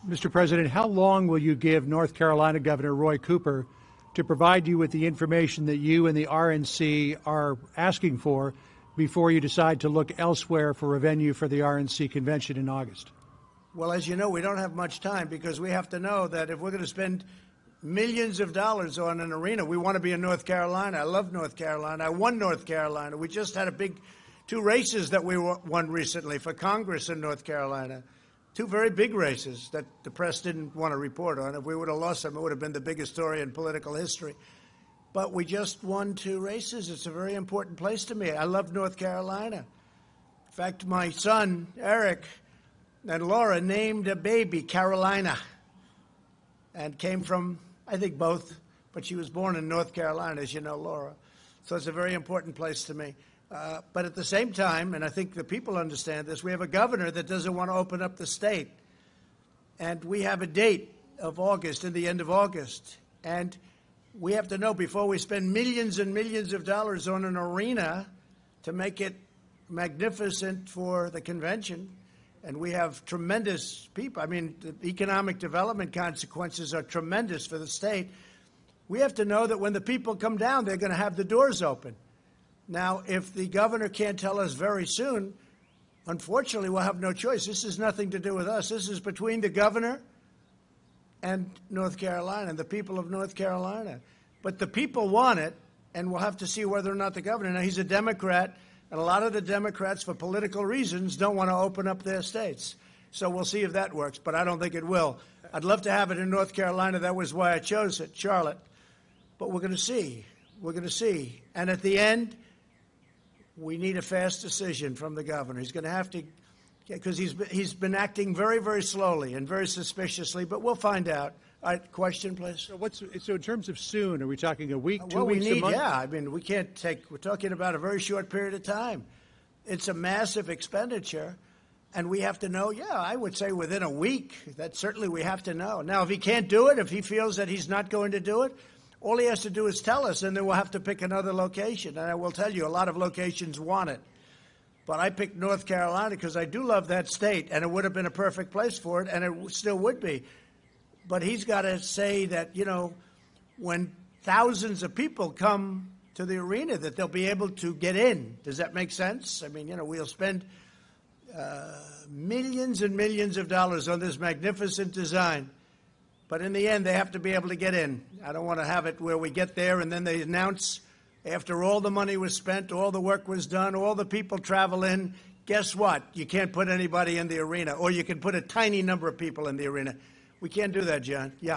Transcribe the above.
Mr. President, how long will you give North Carolina Governor Roy Cooper to provide you with the information that you and the RNC are asking for before you decide to look elsewhere for a venue for the RNC convention in August? Well, as you know, we don't have much time because we have to know that if we're going to spend millions of dollars on an arena, we want to be in North Carolina. I love North Carolina. I won North Carolina. We just had two races that we won recently for Congress in North Carolina. Two very big races that the press didn't want to report on. If we would have lost them, it would have been the biggest story in political history. But we just won two races. It's a very important place to me. I love North Carolina. In fact, my son, Eric, and Laura named a baby Carolina and came from, I think, both, but she was born in North Carolina, as you know, Laura. So it's a very important place to me. But at the same time, and I think the people understand this, we have a governor that doesn't want to open up the state. And we have a date of August, in the end of August. And we have to know before we spend millions and millions of dollars on an arena to make it magnificent for the convention. And we have tremendous people. I mean, the economic development consequences are tremendous for the state. We have to know that when the people come down, they're going to have the doors open. Now, if the governor can't tell us very soon, unfortunately, we'll have no choice. This has nothing to do with us. This is between the governor and North Carolina, and the people of North Carolina. But the people want it, and we'll have to see whether or not the governor. Now, he's a Democrat, and a lot of the Democrats, for political reasons, don't want to open up their states. So we'll see if that works, but I don't think it will. I'd love to have it in North Carolina. That was why I chose it, Charlotte. But we're going to see. We're going to see. And at the end, we need a fast decision from the governor. He's going to have to, because he's been acting very, very slowly and very suspiciously, but we'll find out. All right, question, please. So in terms of soon, are we talking a week, 2 well, weeks, a month? Yeah, I mean, we can't we're talking about a very short period of time. It's a massive expenditure, and we have to know, I would say within a week. That certainly we have to know. Now, if he can't do it, if he feels that he's not going to do it, all he has to do is tell us, and then we'll have to pick another location. And I will tell you, a lot of locations want it. But I picked North Carolina because I do love that state, and it would have been a perfect place for it, and it still would be. But he's got to say that, when thousands of people come to the arena, that they'll be able to get in. Does that make sense? I mean, we'll spend millions and millions of dollars on this magnificent design. But in the end, they have to be able to get in. I don't want to have it where we get there and then they announce, after all the money was spent, all the work was done, all the people travel in, guess what? You can't put anybody in the arena, or you can put a tiny number of people in the arena. We can't do that, John. Yeah.